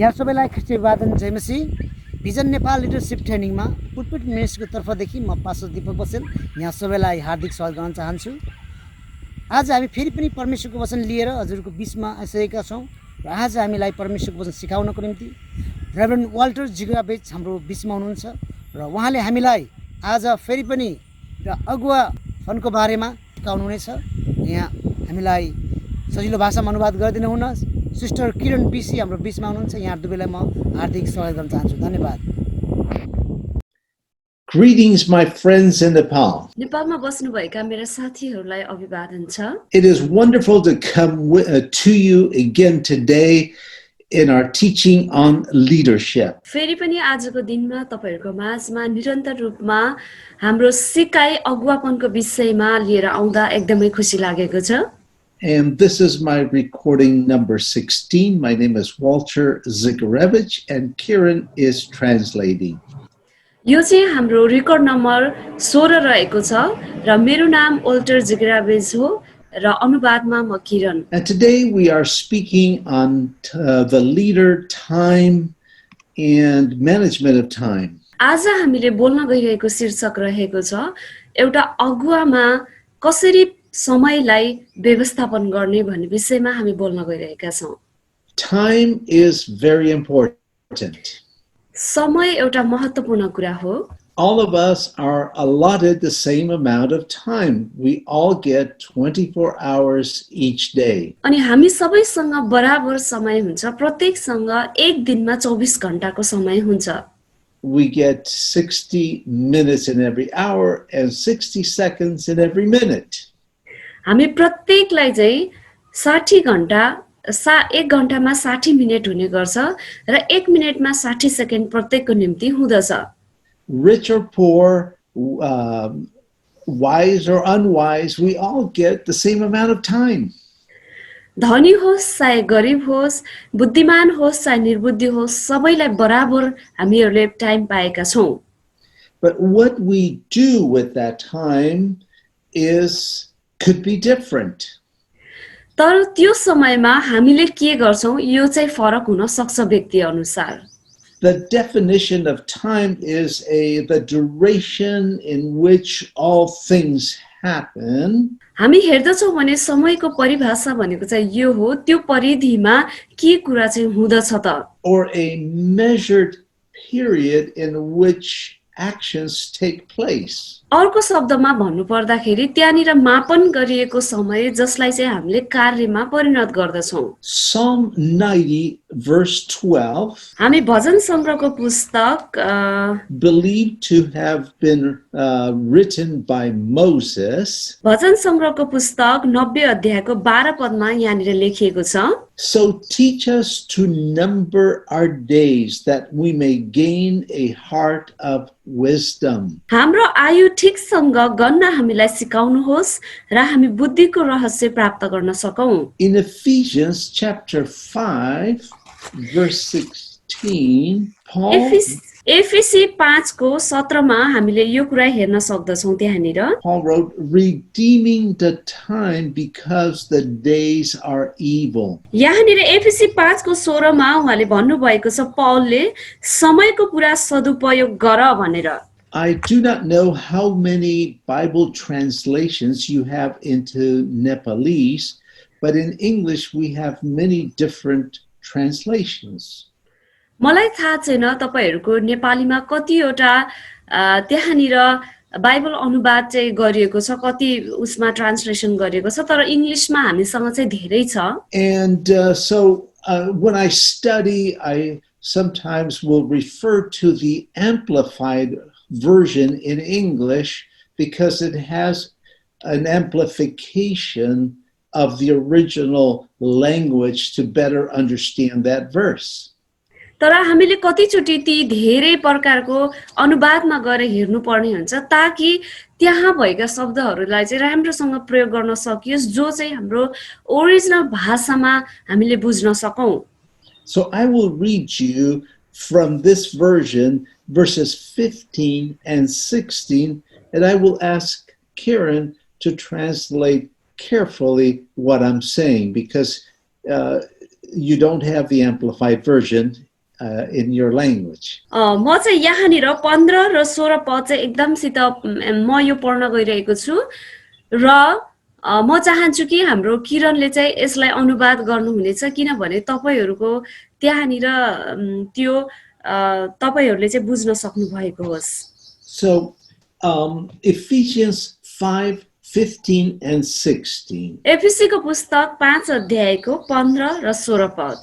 यहाँ सबैलाई ख्रिस्टी अभिवादन जयमसी भिजन नेपाल लिडरसिप ट्रेनिङमा पुटपुट मिनिस्ट्रीको तर्फदेखि म पास्टर दीपक बसेल यहाँ सबैलाई हार्दिक स्वागत गर्न चाहन्छु। आज हामी फेरि पनि परमेश्वरको वचन लिएर हजुरको बीचमा आइसकेका छौँ र आज हामीलाई परमेश्वरको वचन सिकाउनको निम्ति रेभरेन्ड वाल्टर जिग्राबेज हाम्रो बीचमा हुनुहुन्छ र उहाँले हामीलाई आज फेरि पनि अगुवापनको बारेमा सिकाउनुहुनेछ। यहाँ हामीलाई सजिलो भाषामा अनुवाद गरिदिनु हुन सिस्टर किरण बीसी हाम्रो बीचमा हुनुहुन्छ। यहाँ दुवैलाई म हार्दिक स्वागत गर्न चाहन्छु। धन्यवाद। Greetings, my friends in Nepal. नेपालमा बस्नुभएका मेरा साथीहरूलाई अभिवादन छ। It is wonderful to come to you again today in our teaching on leadership. फेरि पनि आजको दिनमा तपाईहरुको माझमा निरन्तर रूपमा हाम्रो सिकाइ अगुवापनको विषयमा लिएर आउँदा एकदमै खुसी लागेको छ। And this is my recording number 16. My name is Walter Zigarevich and Kiran is translating. यो चाहिँ हाम्रो रेकर्ड नम्बर 16 रहेको छ र मेरो नाम वाल्टर जिग्राबेज हो र अनुवादमा म किरण। And today we are speaking on the leader, time, and management of time. आज हामीले बोल्न गइरहेको शीर्षक रहेको छ एउटा अगुवामा कसरी समयलाई व्यवस्थापन गर्ने भन्ने विषयमा हामी बोल्न गइरहेका छौं। Time is very important. समय एउटा महत्त्वपूर्ण कुरा हो। All of us are allotted the same amount of time. We all get 24 hours each day. अनि हामी सबैसँग बराबर समय हुन्छ। प्रत्येकसँग एक दिनमा 24 घण्टाको समय हुन्छ। We get 60 minutes in every hour and 60 seconds in every minute. हामी प्रत्येकलाई चाहिँ 60 घण्टा एक घण्टामा 60 मिनेट हुने गर्छ र 1 मिनेटमा 60 सेकेन्ड प्रत्येकको निम्ति हुँदछ। Rich or poor, wise or unwise, we all get the same amount of time. धनी होस् चाहे गरिब होस्, बुद्धिमान होस् चाहे निर्बुद्धि होस्, सबैलाई बराबर हामीहरूले टाइम पाएका छौं। But what we do with that time could be different. तर त्यो समयमा हामीले के गर्छौं यो चाहिँ फरक हुन सक्छ व्यक्ति अनुसार। The definition of time is the duration in which all things happen. हामी हेर्दछौं भने समयको परिभाषा भनेको चाहिँ यो हो त्यो परिधिमा के कुरा चाहिँ हुँदछ त। Or a measured period in which actions take place. अर्को शब्दमा भन्नु पर्दाखेरि त्यहाँनिर मापन गरिएको समय जसलाई चाहिँ हामीले कार्यमा परिणत गर्दछौं। Psalm 90 verse 12 हामी भजन संग्रहको पुस्तक believed to have been written by Moses. भजन संग्रहको पुस्तक 90 अध्यायको 12 पदमा यहाँनिर लेखिएको छ। So teach us to number our days that we may gain a heart of wisdom. हाम्रो आयु ठिकसँग गन्न हामीलाई सिकाउनुहोस् र हामी बुद्धिको रहस्य प्राप्त गर्न सकौं। In Ephesians chapter 5 verse 16, एफिसी 5 को 17 मा हामीले यो कुरा हेर्न सक्दछौं। त्यहाँनिर Paul wrote, redeeming the time because the days are evil. यहाँनिर एफिसी 5 को 16 मा उहाँले भन्नु भएको छ पौलले समयको पुरा सदुपयोग गर भनेर। I do not know how many Bible translations you have into Nepalese, but in English we have many different translations. मलाई थाहा छैन तपाईहरुको नेपालीमा कतिवटा त्यहाँनिर बाइबल अनुवाद चाहिँ गरिएको छ, कति उसमा ट्रान्सलेसन गरिएको छ, तर इंग्लिशमा हामीसँग चाहिँ धेरै छ। And so when I study, I sometimes will refer to the amplified version in English because it has an amplification of the original language to better understand that verse. तर हामीले कतिचोटी ती धेरै प्रकारको अनुवादमा गएर हेर्नु पर्ने हुन्छ ताकि त्यहाँ भएका शब्दहरूलाई चाहिँ राम्रोसँग प्रयोग गर्न सकियोस् जो चाहिँ हाम्रो ओरिजिनल भाषामा हामीले बुझ्न सकौं। So I will read you from this version verses 15 and 16 and I will ask Kiran to translate carefully what I'm saying because you don't have the amplified version. in your language. म चाहिँ यहाँनिर 15 र 16 पद चाहिँ एकदमसित म यो पढ्न गइरहेको छु र म चाहन्छु कि हाम्रो किरणले चाहिँ यसलाई अनुवाद गर्नुहुनेछ किनभने तपाईहरूको त्यहाँनिर त्यो तपाईहरूले चाहिँ बुझ्न सक्नु भएको होस्। So Ephesians 5:15 and 16. एफिसीको पुस्तक 5 अध्यायको 15 र 16 पद।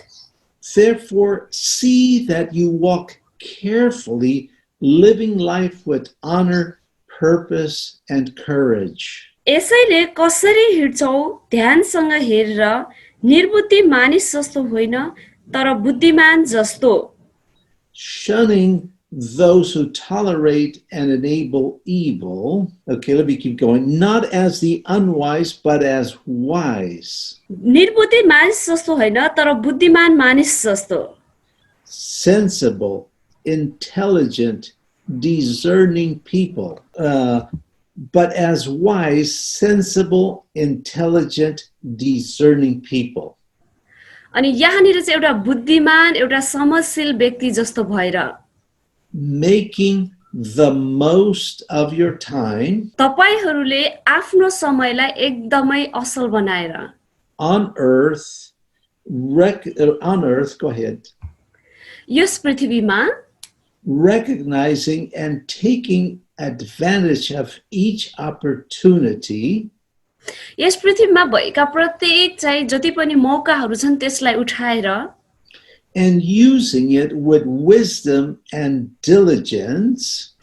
Therefore, see that you walk carefully, living life with honor, purpose, and courage. यसैले कसरी हिँड्छौ ध्यानसँग हेरेर, निर्बुद्धि मानिस जस्तो होइन तर बुद्धिमान जस्तो, Shunning those who tolerate and enable evil. Okay, let me keep going. Not as the unwise, but as wise. निर्बुद्धि मानिस जस्तो होइन तर बुद्धिमान मानिस जस्तो, Sensible, intelligent, discerning people. But as wise, sensible, intelligent, discerning people. अनि यहाँनिर चाहिँ एउटा बुद्धिमान एउटा समझशील व्यक्ति जस्तो भएर, Making the most of your time तपाईहरूले आफ्नो समयलाई एकदमै असल बनाएर on earth, go ahead, यस पृथ्वीमा recognizing and taking advantage of each opportunity यस पृथ्वीमा भएका प्रत्येक चाहिँ जति पनि मौकाहरू छन् त्यसलाई उठाएर and using it with wisdom and diligence,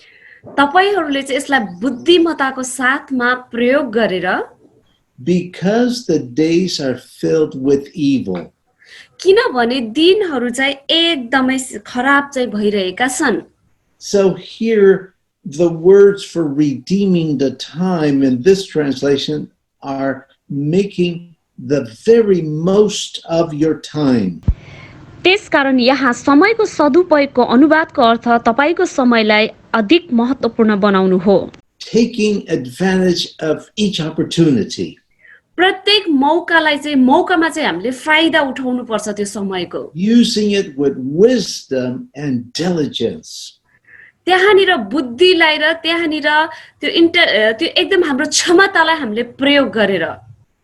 तपाईहरूले चाहिँ यसलाई बुद्धिमत्ताको साथमा प्रयोग गरेर, because the days are filled with evil. किनभने दिनहरू चाहिँ एकदमै खराब चाहिँ भइरहेका छन्। So here the words for redeeming the time in this translation are making the very most of your time. त्यसकारण यहाँ समयको सदुपयोगको अनुवादको अर्थ तपाईको समयलाई अधिक महत्त्वपूर्ण बनाउनु हो। Taking advantage of each opportunity. प्रत्येक मौकालाई चाहिँ मौकामा चाहिँ हामीले फाइदा उठाउनु पर्छ त्यो समयको। Using it with wisdom and diligence. त्यहाँनिर बुद्धिलाई र त्यहाँनिर त्यो एकदम हाम्रो क्षमतालाई हामीले प्रयोग गरेर।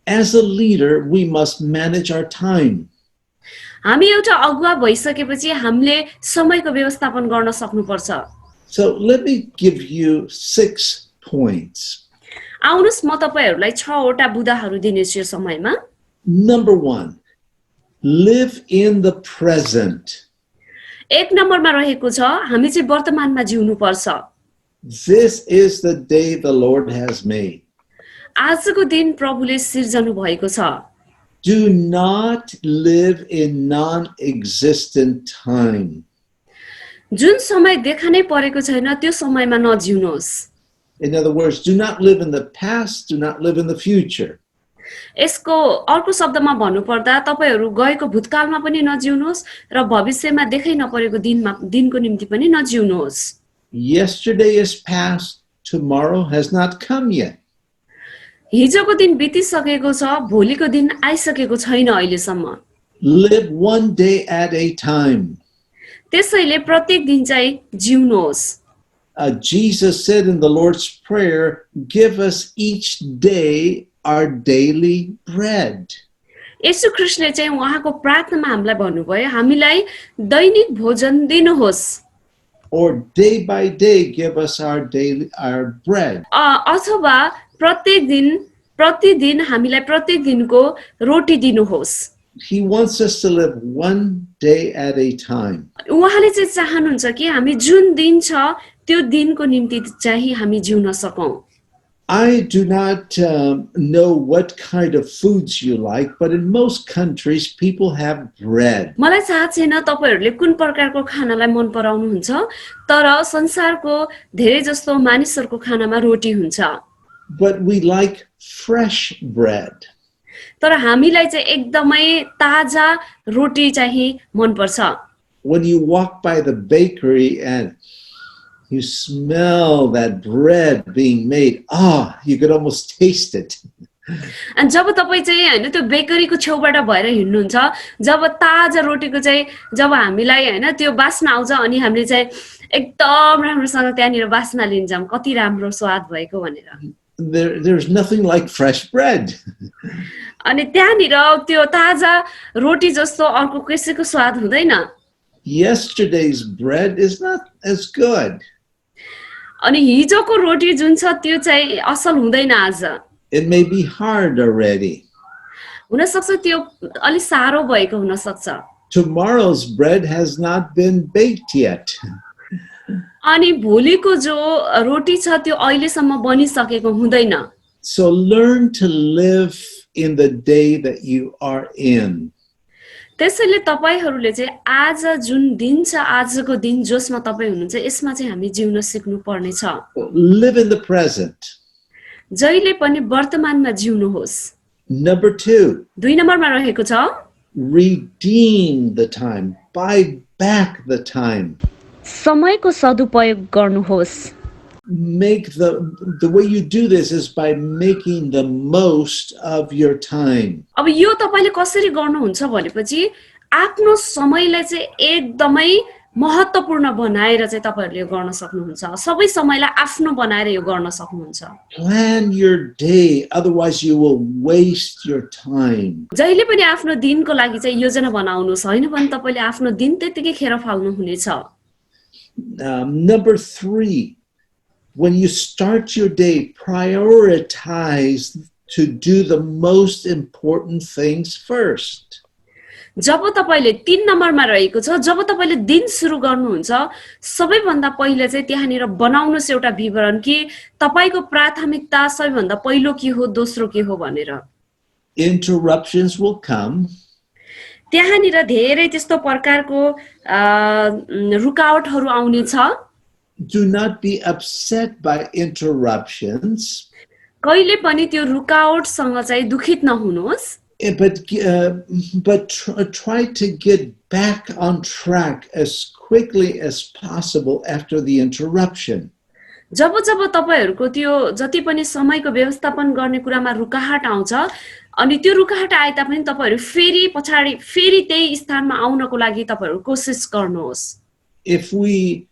As a leader, we must manage our time. हामी एउटा अगुवा भइसकेपछि हामीले समयको व्यवस्थापन गर्न सक्नुपर्छ। So let me give you 6 points. आउनुस् म तपाईहरूलाई 6 वटा बुदाहरू दिनेछु यो समयमा। Number 1, live in the present. 1 नम्बरमा रहेको छ हामी चाहिँ वर्तमानमा जिउनु पर्छ। This is the day the Lord has made. आजको दिन प्रभुले सिर्जनु भएको छ। Do not live in non-existent time. जुन समय देखा नै परेको छैन त्यो समयमा नजिउनुहोस्। In other words, do not live in the past, do not live in the future. यसको अर्को शब्दमा भन्नुपर्दा तपाईहरू गएको भूतकालमा पनि नजिउनुहोस् र भविष्यमा देखै नपरेको दिनको निम्ति पनि नजिउनुहोस्। Yesterday is past, tomorrow has not come yet. हिजोको दिन बितिसकेको छ, भोलिको दिन आइसकेको छैन अहिलेसम्म। Live one day at a time. त्यसैले प्रत्येक दिन चाहिँ जिउनुहोस्। Jesus said in the Lord's Prayer, give us each day our daily bread. येशू ख्रीष्टले चाहिँ उहाँको प्रार्थनामा हामीलाई भन्नुभयो हामीलाई दैनिक भोजन दिनुहोस्। Or day by day give us our bread. अथवा प्रतिदिन हामीलाई प्रत्येक दिनको रोटी दिनुहोस्। He wants us to live one day at a time. उहाँले चाहिँ चाहनुहुन्छ कि हामी जुन दिन छ त्यो दिनको निम्ति चाहिँ हामी जिउन सकौं। I do not know what kind of foods you like, but in most countries people have bread. मलाई थाहा छैन तपाईहरुले कुन प्रकारको खानालाई मन पराउनुहुन्छ, तर संसारको धेरै जस्तो मानिसहरुको खानामा रोटी हुन्छ। But we like fresh bread. तर हामीलाई चाहिँ एकदमै ताजा रोटी चाहिँ मन पर्छ। When you walk by the bakery and you smell that bread being made, you could almost taste it. अनि जब तपाईँ चाहिँ होइन त्यो बेकरीको छेउबाट भएर हिँड्नुहुन्छ, जब ताजा रोटीको चाहिँ जब हामीलाई होइन त्यो बास्ना आउँछ अनि हामीले चाहिँ एकदम राम्रोसँग त्यहाँनिर बास्ना लिन्छौँ कति राम्रो स्वाद भएको भनेर। There's nothing like fresh bread. अनि त्यहाँनिर त्यो ताजा रोटी जस्तो अर्को कसैको स्वाद हुँदैन। Yesterday's bread is not as good. अनि हिजोको रोटी जुन छ त्यो चाहिँ असल हुँदैन आज। It may be hard already. हुन सक्छ त्यो अलि साह्रो भएको हुन सक्छ। Tomorrow's bread has not been baked yet. अनि भोलिको जो रोटी छ त्यो अहिलेसम्म बनिसकेको हुँदैन। So learn to live in the day that you are in. त्यसैले तपाईहरुले चाहिँ आज जुन दिन छ, आजको दिन जसमा तपाई हुनुहुन्छ यसमा चाहिँ हामी जिउन सिक्नु पर्ने छ। Live in the present. जहिले पनि वर्तमानमा जिउनुहोस्। Number 2. 2 नम्बरमा रहेको छ Redeem the time. Buy back the time. समयको सदुपयोग गर्नुहोस्। Make the way you do this is by making the most of your time. अब यो तपाईले कसरी गर्नुहुन्छ भनेपछि आफ्नो समयलाई चाहिँ एकदमै महत्त्वपूर्ण बनाएर चाहिँ तपाईहरुले गर्न सक्नुहुन्छ। सबै समयलाई आफ्नो बनाएर यो गर्न सक्नुहुन्छ। Plan your day, otherwise you will waste your time. जहिले पनि आफ्नो दिनको लागि चाहिँ योजना बनाउनुस्, हैन भने तपाईले आफ्नो दिन त्यतिकै खेर फाल्नु हुनेछ। Number 3, when you start your day, prioritize to do the most important things first. जब तपाईले 3 नम्बरमा रहेको छ, जब तपाईले दिन सुरु गर्नुहुन्छ सबैभन्दा पहिले चाहिँ त्यहाँनिर बनाउनुस् एउटा विवरण कि तपाईको प्राथमिकता सबैभन्दा पहिलो के हो, दोस्रो के हो भनेर। Interruptions will come. त्यहाँनिर धेरै त्यस्तो प्रकारको रुकावटहरू आउने छ। Do not be upset by interruptions. कहिले पनि त्यो रुकावटसँग चाहिँ दुखित नहुनुहोस्। But try to get back on track as quickly as possible after the interruption. जब जब तपाईहरुको त्यो जति पनि समयको व्यवस्थापन गर्ने कुरामा रुकावट आउँछ अनि त्यो रुकावट आए तापनि तपाईहरु फेरि पछाडी फेरि त्यही स्थानमा आउनको लागि तपाईहरु कोशिश गर्नुहोस्। If we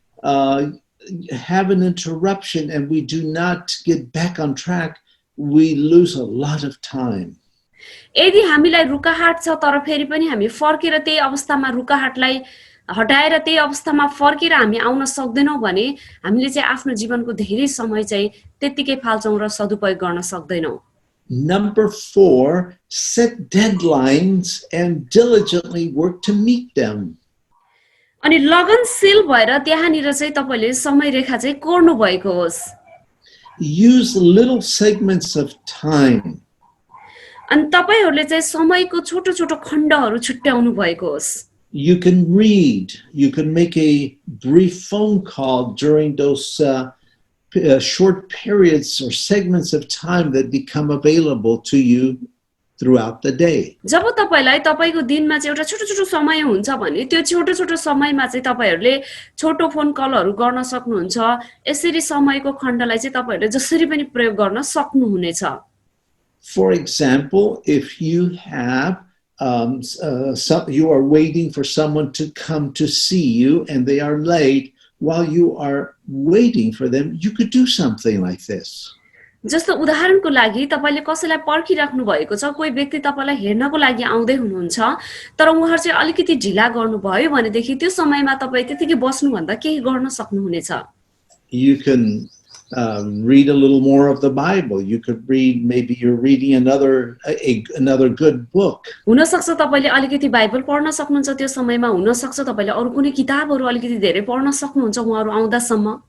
have an interruption and we do not get back on track, we lose a lot of time. यदि हामीलाई रुकावट छ तर फेरि पनि हामी फर्केर त्यही अवस्थामा रुकावटलाई हटाएर त्यही अवस्थामा फर्केर हामी आउन सक्दैनौं भने हामीले चाहिँ आफ्नो जीवनको धेरै समय चाहिँ त्यतिकै फाल्छौं र सदुपयोग गर्न सक्दैनौं। Number 4, set deadlines and diligently work to meet them. अनि लगनशील भएर त्यहाँनिर चाहिँ तपाईले समय रेखा चाहिँ कोर्नु भएको होस्। Use little segments of time. अनि तपाईहरुले चाहिँ समयको छोटो छोटो खण्डहरु छुट्याउनु भएको होस्। You can read, you can make a brief phone call during those short periods or segments of time that become available to you throughout the day. जब तपाईलाई तपाईको दिनमा चाहिँ एउटा छोटो छोटो समय हुन्छ भने त्यो छोटो छोटो समयमा चाहिँ तपाईहरुले छोटो फोन कलहरु गर्न सक्नुहुन्छ। यसरी समयको खण्डलाई चाहिँ तपाईहरुले जसरी पनि प्रयोग गर्न सक्नुहुनेछ। For example, if you have you are waiting for someone to come to see you and they are late, while you are waiting for them, you could do something like this. जस्तो उदाहरणको लागि तपाईले कसैलाई पर्खिराख्नु भएको छ, कोही व्यक्ति तपाईलाई हेर्नको लागि आउँदै हुनुहुन्छ तर उहाँ चाहिँ अलिकति ढिला गर्नुभयो भनेदेखि त्यो समयमा तपाईं त्यतिकै बस्नु भन्दा केही गर्न सक्नुहुनेछ। You can read a little more of the Bible. You could read, maybe you're reading another good book. हुन सक्छ तपाईले अलिकति बाइबल पढ्न सक्नुहुन्छ त्यो समयमा, हुन सक्छ तपाईले अरु कुनै किताबहरु अलिकति धेरै पढ्न सक्नुहुन्छ उहाँहरु आउँदासम्म।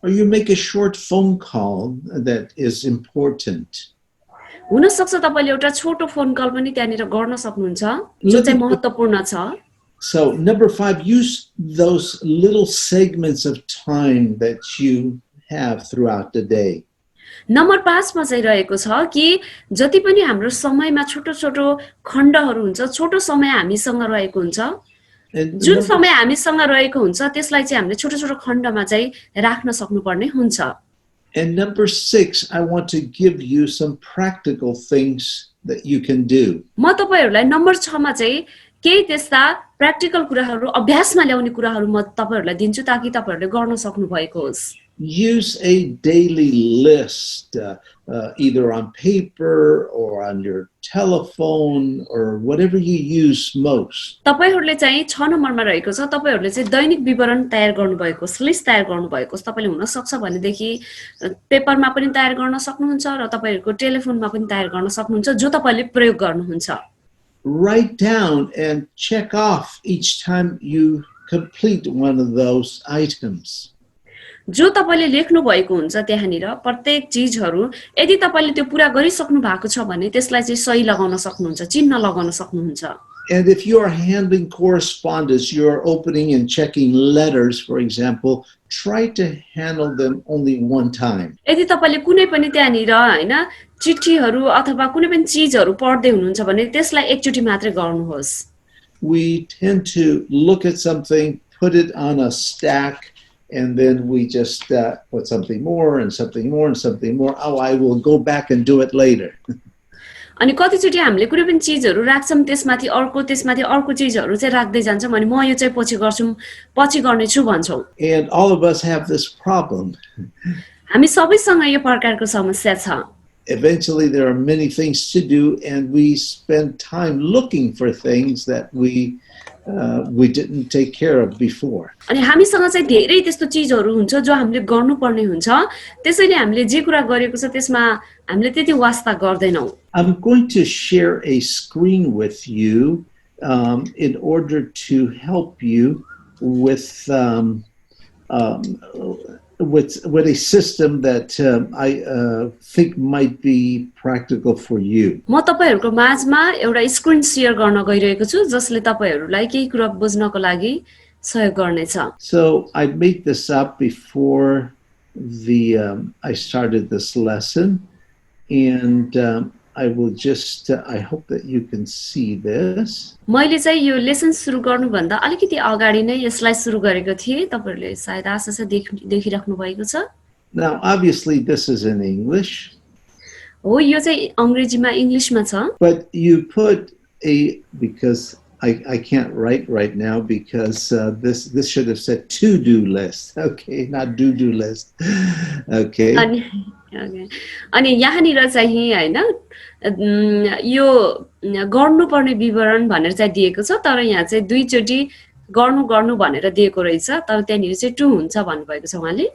Or you make a short phone call that is important. हुन सक्छ तपाईले एउटा छोटो फोन कल पनि त्यहाँनिर गर्न सक्नुहुन्छ जो चाहिँ महत्त्वपूर्ण छ। So number 5, use those little segments of time that you have throughout the day. Number 5 मा चाहिँ रहेको छ कि जति पनि हाम्रो समयमा छोटो छोटो खण्डहरु हुन्छ, छोटो समय हामीसँग रहेको हुन्छ, जुन समय हामीसँग रहेको हुन्छ त्यसलाई चाहिँ हामीले छोटो छोटो खण्डमा चाहिँ राख्न सक्नुपर्ने हुन्छ। And number 6, I want to give you some practical things that you can do. म तपाईहरुलाई नम्बर 6 मा चाहिँ केही त्यस्ता प्र्याक्टिकल कुराहरु अभ्यासमा ल्याउने कुराहरु म तपाईहरुलाई दिन्छु ताकि तपाईहरुले गर्न सक्नु भएको होस्. Use a daily list, either on paper or on your telephone or whatever you use most. तपाईहरुले चाहिँ 6 नम्बरमा रहेको छ तपाईहरुले चाहिँ दैनिक विवरण तयार गर्नुभएको छ, लिस्ट तयार गर्नुभएको छ. तपाईले हुन सक्छ भने देखि पेपरमा पनि तयार गर्न सक्नुहुन्छ र तपाईहरुको टेलिफोनमा पनि तयार गर्न सक्नुहुन्छ जो तपाईले प्रयोग गर्नुहुन्छ. Write down and check off each time you complete one of those items. जो तपाईले लेख्नु भएको हुन्छ त्यहाँनिर प्रत्येक चीजहरु यदि तपाईले त्यो पूरा गरिसक्नु भएको छ भने त्यसलाई चाहिँ सही लगाउन सक्नुहुन्छ, चिन्ह लगाउन सक्नुहुन्छ. And if you are handling correspondence, you're opening and checking letters, for example, try to handle them only one time. यदि तपाईले कुनै पनि त्यहाँनिर हैन चिठीहरु अथवा कुनै पनि चीजहरु पढ्दै हुनुहुन्छ भने त्यसलाई एकचोटी मात्रै गर्नुहोस्. We tend to look at something, put it on a stack, and then we just put something more and something more and something more. Oh, I will go back and do it later. अनि कतिचोटी हामीले कुनै पनि चीजहरु राख्छौं त्यसमाथि अर्को चीजहरु चाहिँ राख्दै जान्छौं अनि म यो चाहिँ पछि गर्नेछु भन्छौं. And all of us have this problem. हामी सबैसँग यो प्रकारको समस्या छ. Eventually there are many things to do and we spend time looking for things that we didn't take care of before. अनि हामीसँग चाहिँ धेरै त्यस्तो चीजहरु हुन्छ जो हामीले गर्नुपर्ने हुन्छ त्यसैले हामीले जे कुरा गरेको छ त्यसमा हामीले त्यति वास्ता गर्दैनौं. I'm going to share a screen with you in order to help you with a system that I think might be practical for you. म तपाईहरुको माझमा एउटा स्क्रिन शेयर गर्न गइरहेको छु जसले तपाईहरुलाई केही कुरा बुझ्नको लागि सहयोग गर्नेछ. So I made this up before I started this lesson, and I will just I hope that you can see this. मैले चाहिँ यो लेसन सुरु गर्नु भन्दा अलिकति अगाडि नै यसलाई सुरु गरेको थिए. तपाईहरुले सायद आशा छ देखिराख्नु भएको छ. Now obviously this is in English. हो यो चाहिँ अंग्रेजीमा इंग्लिशमा छ. But you put because I can't write right now because this should have said to-do list. Okay, not do-do list. Okay. अनि यहाँनिर चाहिँ हैन यो गर्नुपर्ने विवरण भनेर चाहिँ दिएको छ तर यहाँ चाहिँ दुई चोटी गर्नु भनेर दिएको रहेछ तर त्यहाँनिर चाहिँ टु हुन्छ भन्नुभएको छ उहाँले.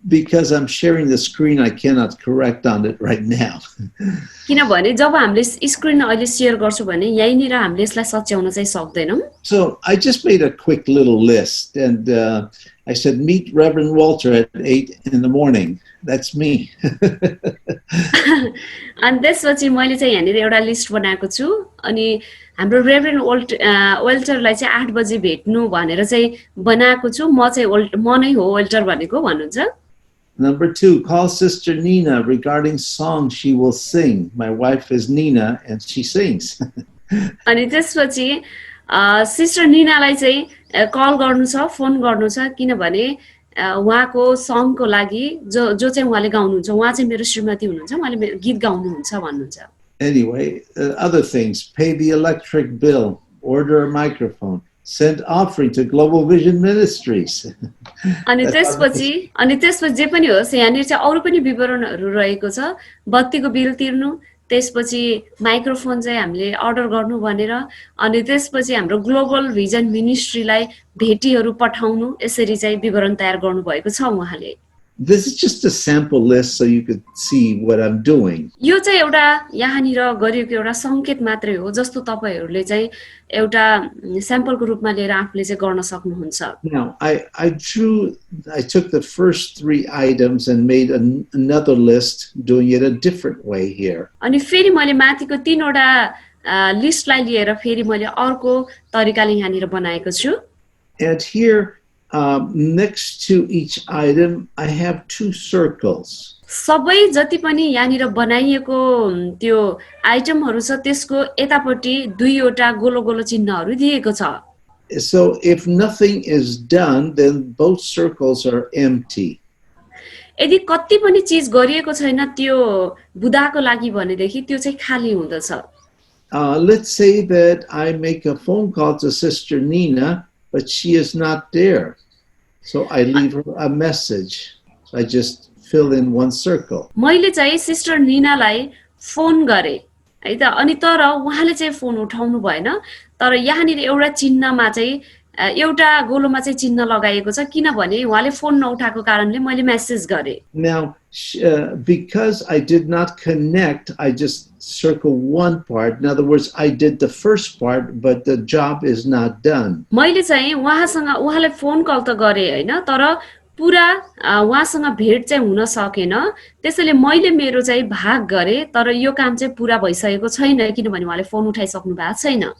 Because I'm sharing the screen, I cannot correct on it right now. किनभने जब हामीले स्क्रिन अहिले शेयर गर्छौं भने यहीँनिर हामीले यसलाई सच्याउन चाहिँ सक्दैनौं. So I just made a quick little list and I said meet Reverend Walter at 8 in the morning. That's me. अनि त्यसपछि मैले चाहिँ यहाँनिर एउटा लिस्ट बनाएको छु अनि हाम्रो रेभरेन्ड वेल्टरलाई चाहिँ 8 बजे भेट्नु भनेर चाहिँ बनाएको छु. म नै हो वेल्टर भनेको भन्नुहुन्छ. Number 2, call Sister Nina regarding songs she will sing. My wife is Nina and she sings. अनि त्यसपछि सिस्टर नीनालाई चाहिँ कल गर्नु छ, फोन गर्नु छ किनभने उहाँको सङको लागि जो चाहिँ उहाँले गाउनुहुन्छ उहाँ चाहिँ मेरो श्रीमती हुनुहुन्छ उहाँले गीत गाउनुहुन्छ भन्नुहुन्छ. Anyway, other things, pay the electric bill, order a microphone, send offering to Global Vision Ministries. अनि त्यसपछि जे पनि होस् यहाँनिर चाहिँ अरु पनि विवरणहरु रहेको छ. बत्तीको बिल तिर्नु, त्यसपछि माइक्रोफोन चाहिँ हामीले अर्डर गर्नु भनेर अनि त्यसपछि हाम्रो ग्लोबल भिजन मिनिस्ट्रीलाई भेटीहरु पठाउनु यसरी चाहिँ विवरण तयार गर्नु भएको छ उहाँले. This is just a sample list so you could see what I'm doing. यो चाहिँ एउटा यहाँनिर गरिएको एउटा संकेत मात्रै हो जस्तो तपाईहरुले चाहिँ एउटा स्याम्पलको रूपमा लिएर आफूले चाहिँ गर्न सक्नुहुन्छ. Now, I took the first 3 items and made another list doing it a different way here. अनि फेरि मैले माथिको 3 वटा लिस्टलाई लिएर फेरि मैले अर्को तरिकाले यहाँनिर बनाएको छु. And here next to each item I have 2 circles. सबै जति पनि यहाँनिर बनाइएको त्यो आइटमहरु छ त्यसको एतापट्टि 2 वटा गोलो गोलो चिन्हहरु दिएको छ. So if nothing is done then both circles are empty. यदि कति पनि चीज गरिएको छैन त्यो बुदाको लागि भनेदेखि त्यो चाहिँ खाली हुँदछ। Let's say that I make a phone call to Sister Nina, but she is not there. So I leave her a message. So I just fill in one circle. मैले चाहिँ सिस्टर नीनालाई फोन गरे है त, अनि तर उहाँले चाहिँ phone उठाउनु भएन। तर यहाँनिर एउटा चिन्हमा चाहिँ एउटा गोलोमा चाहिँ चिन्ह लगाएको छ, किनभने उहाँले फोन नउठाएको कारणले मैले मेसेज गरे। Now, because I did not connect, I just circle one part. In other words, I did the first part, but the job is not done. मैले चाहिँ उहाँलाई फोन कल त गरे हैन, तर पुरा उहाँसँग भेट चाहिँ हुन सकेन। त्यसैले मैले मेरो चाहिँ भाग गरे, तर यो काम चाहिँ पुरा भइसकेको छैन किनभने उहाँले फोन उठाइसक्नु भएको छैन।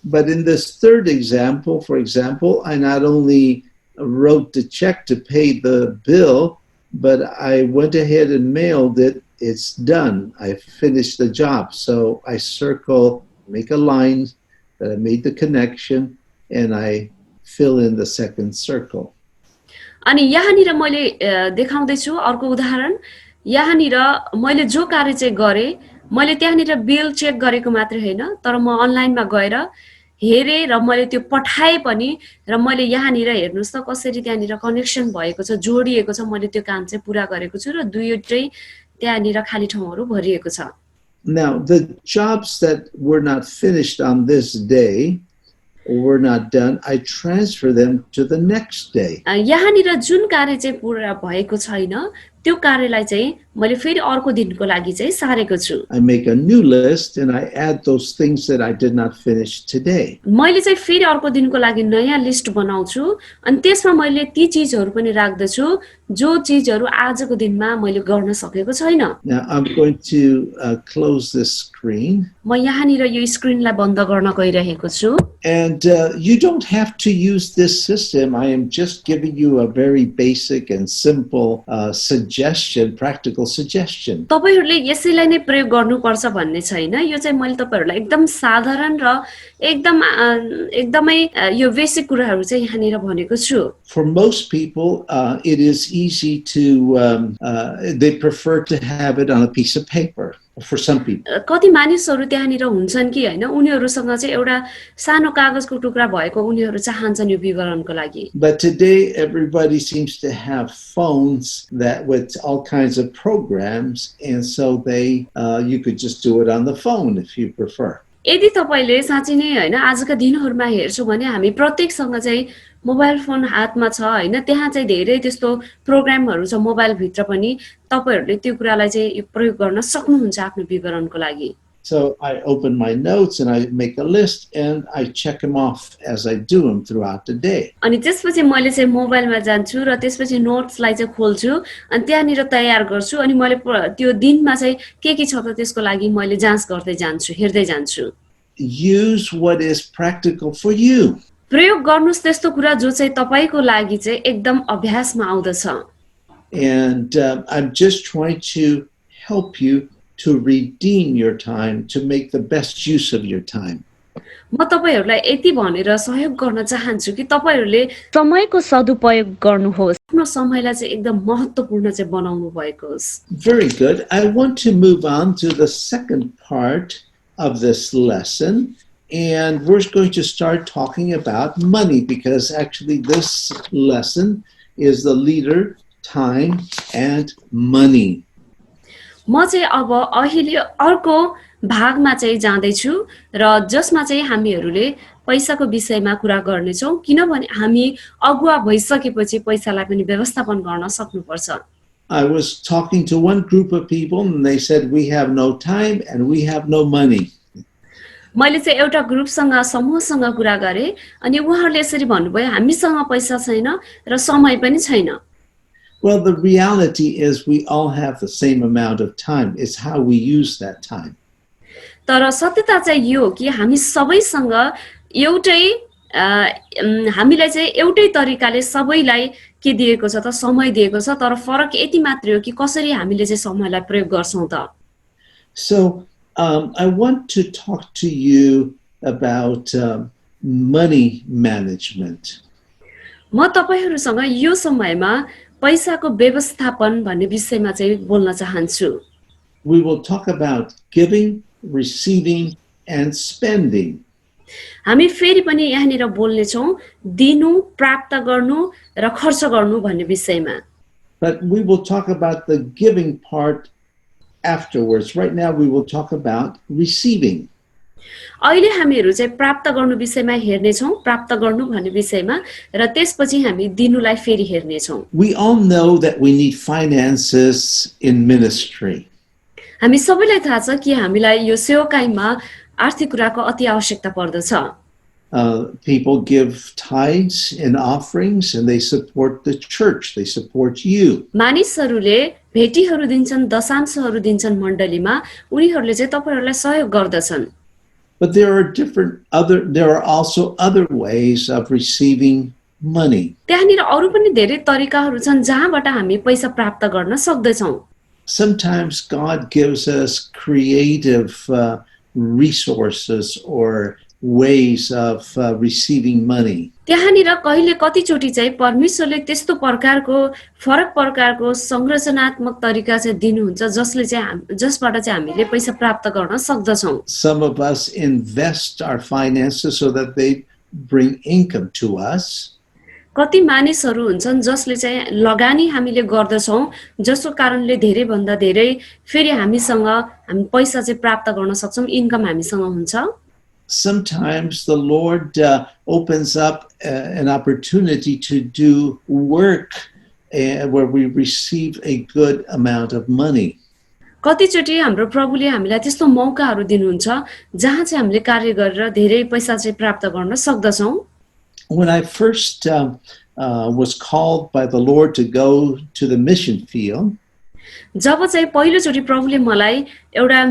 But in this third example, for example, I not only wrote the check to pay the bill, but I went ahead and mailed it. It's done. I finished the job. So I circle, make a line that I made the connection, and I fill in the second circle. अनि यहाँनिर मैले देखाउँदै छु अर्को उदाहरण। यहाँनिर मैले जो कार्य चाहिँ गरे, मैले त्यहाँनिर बिल चेक गरेको मात्र हैन, तर म अनलाइनमा गएर हेरे र मैले त्यो पठाए पनि, र मैले यहाँनिर हेर्नुस् त कसरी त्यहाँनिर कनेक्सन भएको छ, जोडिएको छ। मैले त्यो काम चाहिँ पूरा गरेको छु र दुईटै त्यहाँनिर खाली ठाउँहरू भरिएको छ। Now, the jobs that were not finished on this day or were not done, I transfer them to the next day. यहाँनिर जुन कार्य चाहिँ पूरा भएको छैन त्यो कार्यलाई चाहिँ मैले फेरि अर्को दिनको लागि चाहिँ सारेको छु। I make a new list and I add those things that I did not finish today. मैले चाहिँ फेरि अर्को दिनको लागि नयाँ लिस्ट बनाउँछु अनि त्यसमा मैले ती चीजहरू पनि राख्दछु जो चीजहरू आजको दिनमा मैले गर्न सकेको छैन। Now I'm going to close this screen. म यहाँनिर यो स्क्रिनलाई बन्द गर्न गइरहेको छु। And you don't have to use this system. I am just giving you a very basic and simple suggestion, practical suggestion. तपाईहरुले यसैलाई नै प्रयोग गर्नुपर्छ भन्ने छैन। यो चाहिँ मैले तपाईहरुलाई एकदम साधारण र एकदमै यो बेसिक कुराहरु चाहिँ यहाँनिर भनेको छु। For most people, it is easy to, they prefer to have it on a piece of paper. For some people. कति मानिसहरु त्यहाँनिर हुन्छन् कि हैन, उनीहरुसँग चाहिँ एउटा सानो कागजको टुक्रा भएको उनीहरु चाहन्छन् यो विवरणको लागि। But today everybody seems to have phones that with all kinds of programs, and so they you could just do it on the phone if you prefer. यदि तपाईले साच्चै नै हैन आजका दिनहरुमा हेर्छौ भने हामी प्रत्येकसँग चाहिँ मोबाइल फोन हातमा छ हैन, त्यहाँ चाहिँ धेरै त्यस्तो प्रोग्रामहरु छ मोबाइल भित्र पनि। तपाईहरुले त्यो कुरालाई चाहिँ प्रयोग गर्न सक्नुहुन्छ आफ्नो विवरणको लागि। So I open my notes and I make a list and I check them off as I do them throughout the day. अनि त्यसपछि मैले चाहिँ मोबाइलमा जान्छु र त्यसपछि नोट्सलाई चाहिँ खोल्छु अनि त्यहाँनिर तयार गर्छु अनि मैले त्यो दिनमा चाहिँ के छ त त्यसको लागि मैले जाँच गर्दै जान्छु, हेर्दै जान्छु। Use what is practical for you. प्रयोग गर्नुस् त्यस्तो कुरा जो चाहिँ तपाईको लागि चाहिँ एकदम अभ्यासमा आउँदछ। And I'm just trying to help you to redeem your time, to make the best use of your time. म तपाईहरुलाई यति भनेर सहयोग गर्न चाहन्छु कि तपाईहरुले समयको सदुपयोग गर्नुहोस्, आफ्नो समयलाई चाहिँ एकदम महत्त्वपूर्ण चाहिँ बनाउनु भएको होस्। Very good. I want to move on to the second part of this lesson, and we're going to start talking about money because actually this lesson is the leader, time, and money. म चाहिँ अब अहिले अर्को भागमा चाहिँ जाँदैछु र जसमा चाहिँ हामीहरूले पैसाको विषयमा कुरा गर्नेछौँ, किनभने हामी अगुवा भइसकेपछि पैसालाई पनि व्यवस्थापन गर्न सक्नुपर्छ। I was talking to one group of people and they said we have no time and we have no money. मैले चाहिँ एउटा ग्रुपसँग समूहसँग कुरा गरे अनि उहाँहरूले यसरी भन्नुभयो हामीसँग पैसा छैन र समय पनि छैन। Well, the reality is we all have the same amount of time. It's how we use that time. तर सत्यता चाहिँ यो कि हामी सबैसँग एउटै हामीलाई चाहिँ एउटै तरिकाले सबैलाई के दिएको छ त समय दिएको छ, तर फरक यति मात्र हो कि कसरी हामीले चाहिँ समयलाई प्रयोग गर्छौं त। So I want to talk to you about money management. म तपाईहरुसँग यो समयमा पैसाको व्यवस्थापन भन्ने विषयमा चाहिँ बोल्न चाहन्छु। We will talk about giving, receiving, and spending. हामी फेरि पनि यहाँनिर बोल्ने छौं दिनु, प्राप्त गर्नु र खर्च गर्नु भन्ने विषयमा। But we will talk about the giving part afterwards. Right now we will talk about receiving. अहिले हामीहरू चाहिँ प्राप्त गर्नु विषयमा हेर्ने छौं, प्राप्त गर्नु भन्ने विषयमा र त्यसपछि हामी दिनुलाई फेरि हेर्ने छौं। We all know that we need finances in ministry. हामी सबैलाई थाहा छ कि हामीलाई यो सेवाकाईमा आर्थिक कुराको अति आवश्यकता पर्दछ। People give tithes and offerings and they support the church. They support you. मानिसहरूले भेटीहरू दिन्छन्, दशांशहरू दिन्छन् मण्डलीमा, उनीहरूले चाहिँ तपाईहरुलाई सहयोग गर्दछन्। But there are also other ways of receiving money. त्यहाँनिर अरु पनि धेरै तरिकाहरू छन् जहाँबाट हामी पैसा प्राप्त गर्न सक्दैछौं। Sometimes God gives us creative resources or ways of receiving money. त्यहाँनिर कहिले कतिचोटी चाहिँ परमेश्वरले त्यस्तो फरक प्रकारको संरचनात्मक तरिका चाहिँ दिनुहुन्छ जसबाट चाहिँ हामीले पैसा प्राप्त गर्न सक्दछौं। Some of us invest our finances so that they bring income to us. कति मानिसहरू हुन्छन् जसले चाहिँ लगानी हामीले गर्दछौं जसको कारणले धेरै भन्दा धेरै फेरि हामी पैसा चाहिँ प्राप्त गर्न सक्छौं, इन्कम हामीसँग हुन्छ। Sometimes the Lord opens up an opportunity to do work where we receive a good amount of money. कतिचोटी हाम्रो प्रभुले हामीलाई त्यस्तो मौकाहरू दिनुहुन्छ जहाँ चाहिँ हामीले कार्य गरेर धेरै पैसा चाहिँ प्राप्त गर्न सक्दछौं। When I first was called by the Lord to go to the mission field, जब चाहिँ पहिलोचोटी प्रभुले मलाई एउटा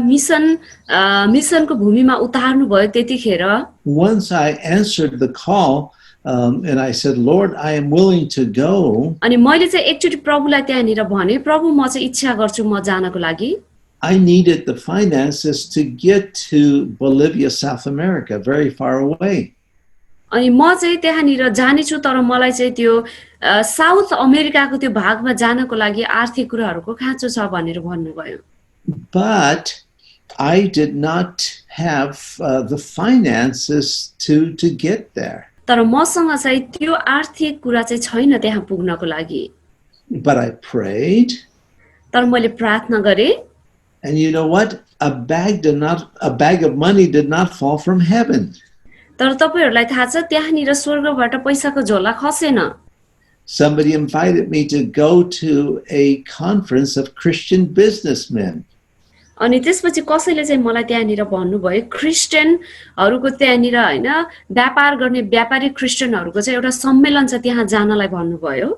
मिसनको भूमिमा उतार्नु भयो त्यतिखेर once I answered the call and I said, Lord, I am willing to go. अनि मैले चाहिँ एकचोटी प्रभुलाई त्यहाँनिर भने, प्रभु म चाहिँ इच्छा गर्छु म जानको लागि। I needed the finances to get to Bolivia, South America, very far away. अनि म चाहिँ त्यहाँनिर जाने छु तर मलाई चाहिँ त्यो साउथ अमेरिकाको त्यो भागमा जानको लागि आर्थिक कुराहरुको खाँचो छ भनेर भन्नुभयो। But I did not have the finances to get there. तर मसँग चाहिँ त्यो आर्थिक कुरा चाहिँ छैन त्यहाँ पुग्नको लागि। But I prayed. तर मैले प्रार्थना गरे। And you know what? A bag of money did not fall from heaven. तर तपाईहरुलाई थाहा छ त्यहाँनिर स्वर्गबाट पैसाको झोला खसेन। Somebody invited me to go to a conference of Christian businessmen. अनि त्यसपछि कसैले चाहिँ मलाई त्यहाँनिर भन्नुभयो क्रिस्चियनहरुको त्यहाँनिर हैन व्यापार गर्ने व्यापारी क्रिस्चियनहरुको चाहिँ एउटा सम्मेलन छ त्यहाँ जानलाई भन्नुभयो।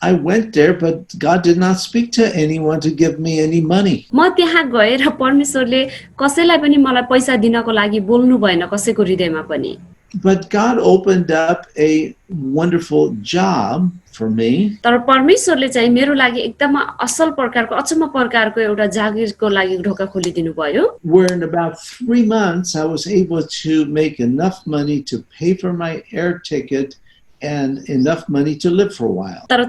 I went there, but God did not speak to anyone to give me any money. म त्यहाँ गएर परमेश्वरले कसैलाई पनि मलाई पैसा दिनको लागि बोल्नु भएन कसैको हृदयमा पनि। But God opened up a wonderful job for me. तर परमेश्वरले चाहिँ मेरो लागि एकदम असल प्रकारको अचम्म प्रकारको एउटा जागिरको लागि ढोका खोलिदिनु भयो। Where in about 3 months I was able to make enough money to pay for my air ticket and enough money to live for a while. तर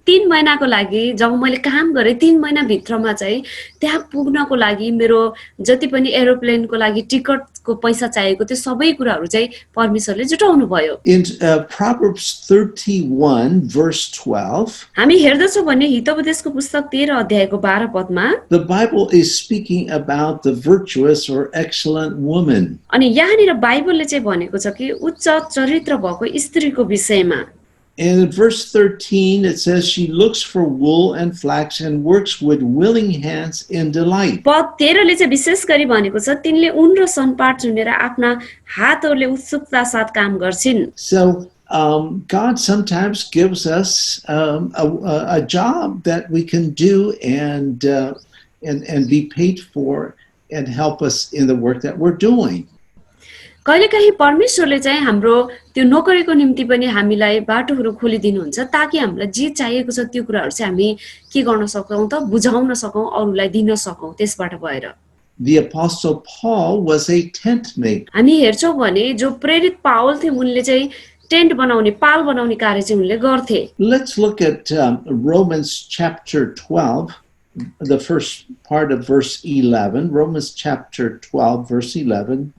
3 महिनाको लागि जब मैले काम गरे 3 महिना भित्रमा चाहिँ त्यहाँ पुग्नको लागि मेरो जति पनि एरोप्लेनको लागि टिकटको पैसा चाहिएको त्यो सबै कुराहरु चाहिँ परमेश्वरले जुटाउनु भयो। In Proverbs 31 verse 12, हामी हेर्दछौं भने हितोपदेशको पुस्तक 13 अध्यायको 12 पदमा the Bible is speaking about the virtuous or excellent woman. अनि यहाँनिर बाइबलले चाहिँ भनेको छ कि उच्च चरित्र भएको स्त्रीको विषयमा। And in verse 13 it says she looks for wool and flax and works with willing hands in delight. पद 13 ले चाहिँ विशेष गरी भनेको छ तिनले ऊन र सनपाट चुनेर आफ्ना हातहरूले उत्सुकता साथ काम गर्छिन्। So God sometimes gives us a job that we can do and be paid for and help us in the work that we're doing. कहिलेकाहीँ परमेश्वरले चाहिँ हाम्रो त्यो नोकरीको निम्ति पनि हामीलाई बाटोहरू खोलिदिनुहुन्छ ताकि हामीलाई जे चाहिएको छ त्यो कुराहरु चाहिँ हामी के गर्न सकौं त बुझाउन सकौं अरूलाई दिन सकौं त्यसबाट भएर। The Apostle Paul was a tent maker. हामी हेर्छौं भने जो प्रेरित पावल थिए उनले चाहिँ टेन्ट बनाउने पाल बनाउने कार्य चाहिँ उनले गर्थे। Let's look at Romans chapter 12, the first part of verse 11. Romans chapter 12, verse 11.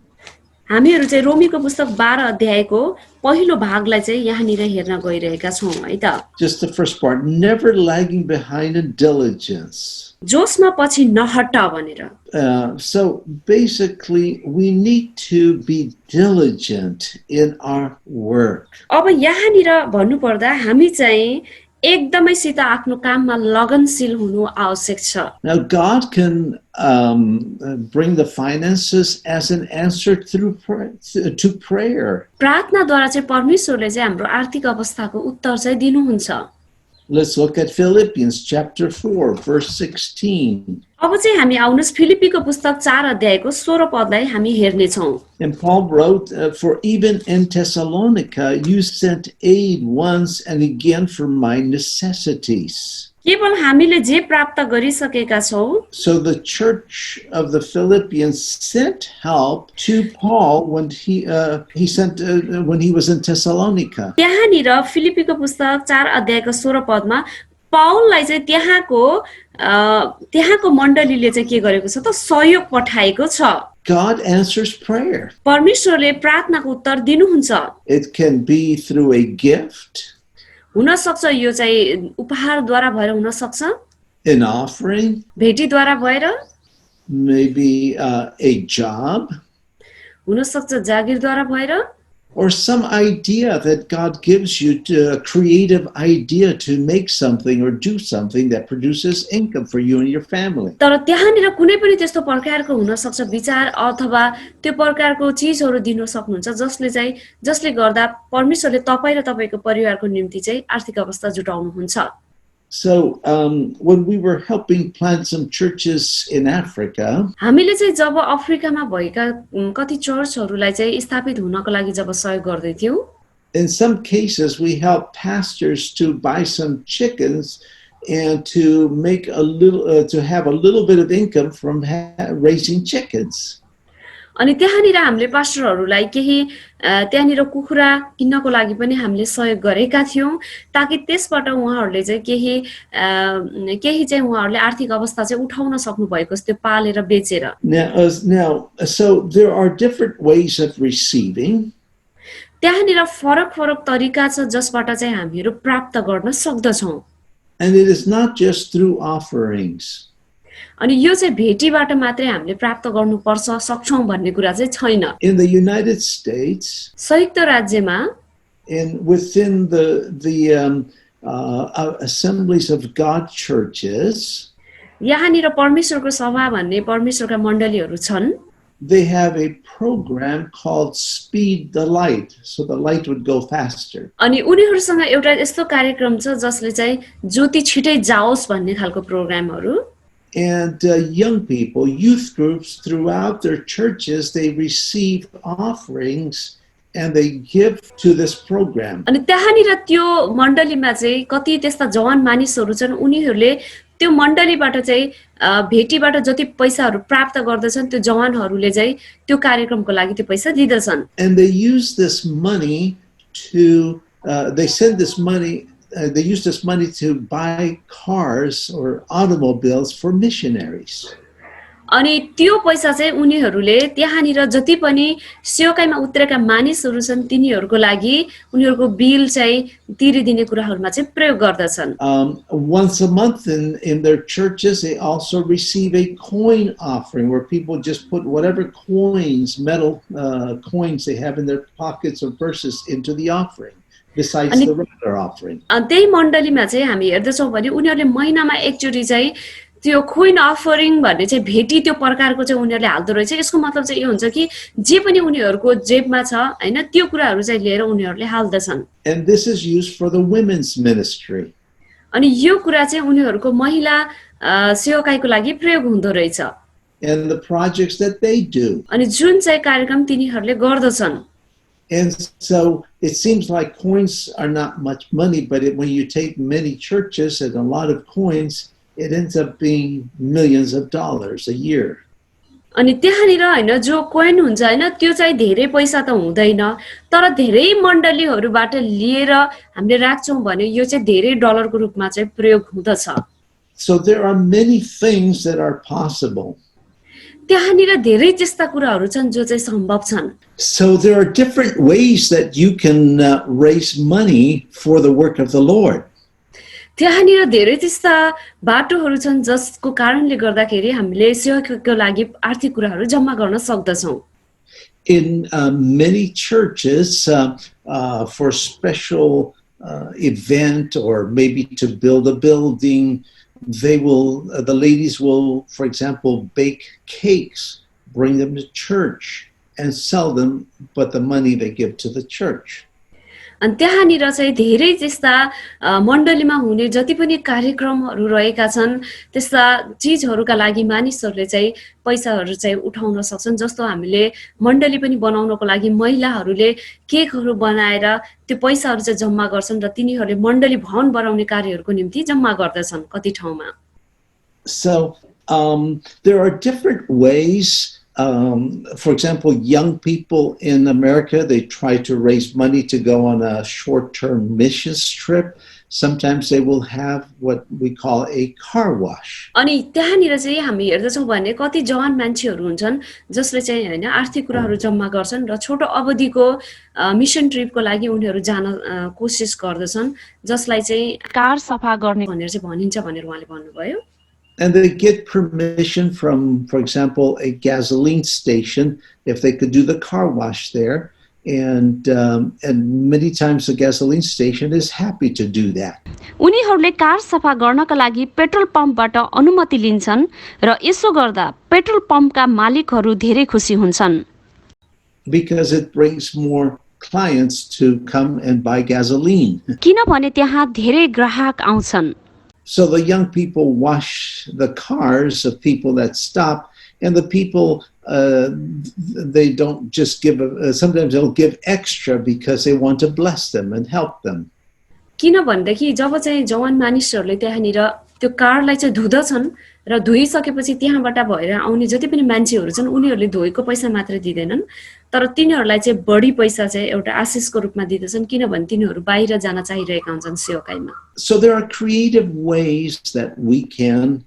हामीहरू चाहिँ रोमीको पुस्तक 12 अध्यायको पहिलो भागलाई चाहिँ यहाँनिर हेर्न गइरहेका छौँ है त। Just the first part. Never lagging behind in diligence. जोसमा पछि नहट भनेर। So basically, we need to be diligent in our work. अब यहाँनिर भन्नुपर्दा हामी चाहिँ एकदमैसित आफ्नो काममा लगनशील हुनु आवश्यक छ। Now, God can bring the finances as an answer to prayer. प्रार्थनाद्वारा चाहिँ परमेश्वरले चाहिँ हाम्रो आर्थिक अवस्थाको उत्तर चाहिँ दिनुहुन्छ। Let's look at Philippians chapter 4, verse 16. अब चाहिँ हामी आउनुहोस् फिलिप्पीको पुस्तक 4 अध्यायको 16 पदलाई हामी हेर्नेछौँ। And Paul wrote, for even in Thessalonica you sent aid once and again for my necessities. केवल हामीले जे प्राप्त गरिसकेका छौँ। So the church of the Philippians sent help to Paul when he was in Thessalonica. त्यहाँनिर फिलिप्पीको पुस्तक 4 अध्यायको 16 पदमा पाउललाई चाहिँ त्यहाँको मण्डलीले चाहिँ के गरेको छ त सहयोग पठाएको छ। God answers prayer. परमेश्वरले प्रार्थनाको उत्तर दिनुहुन्छ। It can be through a gift. हुन सक्छ यो चाहिँ उपहारद्वारा भएर हुन सक्छ, an offering, भेटीद्वारा भएर, maybe a job, हुन सक्छ जागिरद्वारा भएर, or some idea that God gives you, to a creative idea to make something or do something that produces income for you and your family. तर त्यहाँनिर कुनै पनि त्यस्तो प्रकारको हुन सक्छ विचार अथवा त्यो प्रकारको चीजहरू दिन सक्नुहुन्छ जसले गर्दा परमेश्वरले तपाईं र तपाईको परिवारको निम्ति चाहिँ आर्थिक अवस्था जुटाउनुहुन्छ। So when we were helping plant some churches in Africa, हामीले चाहिँ जब अफ्रिकामा भएका कति चर्चहरूलाई चाहिँ स्थापित हुनको लागि जब सहयोग गर्दै थियौ, in some cases we helped pastors to buy some chickens and to make a little to have a little bit of income from raising chickens. अनि त्यहाँनिर हामीले पास्टरहरूलाई केही त्यहाँनिर कुखुरा किन्नको लागि पनि हामीले सहयोग गरेका थियौं ताकि त्यसबाट उहाँहरूले चाहिँ केही चाहिँ उहाँहरूले आर्थिक अवस्था चाहिँ उठाउन सक्नु भएको त्यो पालेर बेचेर। Now, so there are different ways of receiving. त्यहाँनिर फरक तरिका छ जसबाट चाहिँ हामीहरू प्राप्त गर्न सक्दछौं। And it is not just through offerings. अनि यो चाहिँ भेटीबाट मात्रै हामीले प्राप्त गर्नुपर्छ सक्छौं भन्ने कुरा चाहिँ छैन। In the United States, संयुक्त राज्यमा within the assemblies of God churches, यहाँनिर परमेश्वरको सभा भन्ने परमेश्वरका मण्डलीहरू छन्। They have a program called Speed the Light, so the light would go faster. अनि उनीहरुसँग एउटा यस्तो कार्यक्रम छ जसले चाहिँ ज्योति छिटै जाओस् भन्ने खालको प्रोग्रामहरू। And young people, youth groups throughout their churches, they receive offerings and they give to this program. अनि त्यहाँनिर त्यो मण्डलीमा चाहिँ कति त्यस्ता जवान मानिसहरू छन् उनीहरूले त्यो मण्डलीबाट चाहिँ भेटीबाट जति पैसाहरू प्राप्त गर्दछन् त्यो जवानहरूले चाहिँ त्यो कार्यक्रमको लागि त्यो पैसा दिदछन्। And they use this money to they use this money to buy cars or automobiles for missionaries. अनि त्यो पैसा चाहिँ उनीहरूले त्यहाँनिर जति पनि सेवाकाईमा उत्रेका मानिसहरू छन् तिनीहरूको लागि उनीहरूको बिल चाहिँ तिरिदिने कुराहरुमा चाहिँ प्रयोग गर्दछन्। Once a month in their churches, they also receive a coin offering where people just put whatever coins, metal coins they have in their pockets or purses into the offering. Besides the regular offering. त्यही मण्डलीमा चाहिँ हामी हेर्दछौं भने उनीहरूले महिनामा एकचोटी चाहिँ त्यो कोइन अफरिङ भन्ने चाहिँ भेटी त्यो प्रकारको चाहिँ उनीहरूले हाल्दो रहेछ। यसको मतलब चाहिँ यो हुन्छ कि जे पनि उनीहरूको जेबमा छ हैन त्यो कुराहरू चाहिँ लिएर उनीहरूले हाल्दछन्। And this is used for the women's ministry. अनि यो कुरा चाहिँ उनीहरूको महिला सेवाकाईको लागि प्रयोग हुँदो रहेछ। And the projects that they do. अनि जुन चाहिँ कार्यक्रम तिनीहरूले गर्दछन्। And so it seems like coins are not much money, but when you take many churches and a lot of coins, it ends up being millions of dollars a year. अनि त्यहाँनिर होइन जो कोइन हुन्छ होइन त्यो चाहिँ धेरै पैसा त हुँदैन, तर धेरै मण्डलीहरूबाट लिएर हामीले राख्छौँ भने यो चाहिँ धेरै डलरको रूपमा चाहिँ प्रयोग हुँदछ। So there are many things that are possible. त्यहाँनिर धेरै त्यस्ता कुराहरू छन् जो चाहिँ सम्भव छन्। So there are different ways that you can raise money for the work of the Lord. त्यहाँनिर धेरै त्यस्ता बाटोहरू छन् जसको कारणले गर्दाखेरि हामीले सेवाको लागि आर्थिक कुराहरू जम्मा गर्न सक्दछौँ। In many churches, for special event or maybe to build a building, the ladies will, for example, bake cakes, bring them to church and sell them, but the money they give to the church. अनि त्यहाँनिर चाहिँ धेरै त्यस्ता मण्डलीमा हुने जति पनि कार्यक्रमहरू रहेका छन् त्यस्ता चिजहरूका लागि मानिसहरूले चाहिँ पैसाहरू चाहिँ उठाउन सक्छन्। जस्तो हामीले मण्डली पनि बनाउनको लागि महिलाहरूले केकहरू बनाएर त्यो पैसाहरू चाहिँ जम्मा गर्छन् र तिनीहरूले मण्डली भवन बनाउने कार्यहरूको निम्ति जम्मा गर्दछन् कति ठाउँमा। So there are different ways. For example, young people in America, they try to raise money to go on a short-term missions trip. Sometimes they will have what we call a car wash. अनि त्यहाँनिर चाहिँ हामी हेर्दछौँ भने कति जवान मान्छेहरू हुन्छन् जसले चाहिँ होइन आर्थिक कुराहरू जम्मा गर्छन् र छोटो अवधिको मिसन ट्रिपको लागि उनीहरू जान कोसिस गर्दछन्, जसलाई चाहिँ कार सफा गर्ने भनेर चाहिँ भनिन्छ भनेर उहाँले भन्नुभयो। And they get permission from, for example, a gasoline station if they could do the car wash there. And many times the gasoline station is happy to do that. उनीहरूले कार सफा गर्नका लागि पेट्रोल पम्पबाट अनुमति लिन्छन् र यसो गर्दा petrol पम्पका मालिकहरू धेरै खुसी हुन्छन्। Because it brings more clients to come and buy gasoline. किनभने त्यहाँ धेरै ग्राहक आउँछन्। So the young people wash the cars of people that stop, and the people, they don't just give, sometimes they'll give extra because they want to bless them and help them. किनभनेदेखि जब चाहिँ जवान मानिसहरूले त्यहाँनिर त्यो कारलाई चाहिँ धुँदछन् र धोइसकेपछि त्यहाँबाट भएर आउने जति पनि मान्छेहरू छन् उनीहरूले धोएको पैसा मात्र दिँदैनन्, तर तिनीहरूलाई चाहिँ बढी पैसा चाहिँ एउटा आशिषको रूपमा दिँदछन् किनभने तिनीहरू बाहिर जान चाहिरहेका हुन्छन् सेवाकाईमा। So there are creative ways that we can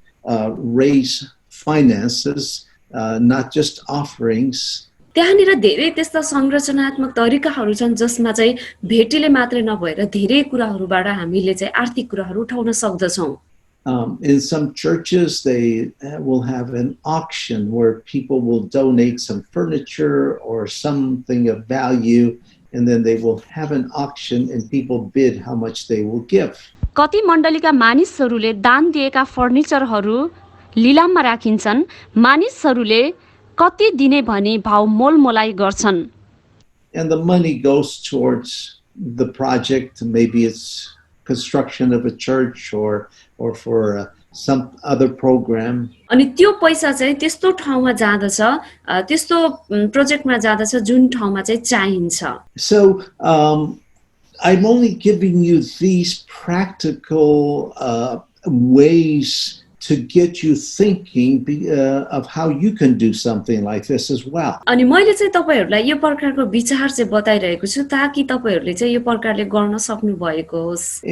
raise finances, not just offerings. त्यहाँनिर धेरै त्यस्ता संरचनात्मक तरिकाहरू छन् जसमा चाहिँ भेटीले मात्रै नभएर धेरै कुराहरूबाट हामीले चाहिँ आर्थिक कुराहरू उठाउन सक्दछौँ। In some churches, they will have an auction where people will donate some furniture or something of value, and then they will have an auction and people bid how much they will give. कति मण्डलीका मानिसहरूले दान दिएका फर्निचरहरू लिलाममा राखिन्छन्, मानिसहरूले कति दिने भनी भाव मोलमोलाई गर्छन्। And the money goes towards the project. Maybe it's construction of a church or for some other program. अनि त्यो पैसा चाहिँ त्यस्तो ठाउँमा जाँदछ, त्यस्तो प्रोजेक्टमा जाँदछ जुन ठाउँमा चाहिँ चाहिन्छ। So I'm only giving you these practical ways to get you thinking of how you can do something like this as well. अनि मैले चाहिँ तपाईहरुलाई यो प्रकारको विचार चाहिँ बताइरहेको छु ताकि तपाईहरुले चाहिँ यो प्रकारले गर्न सक्नु भएको होस्।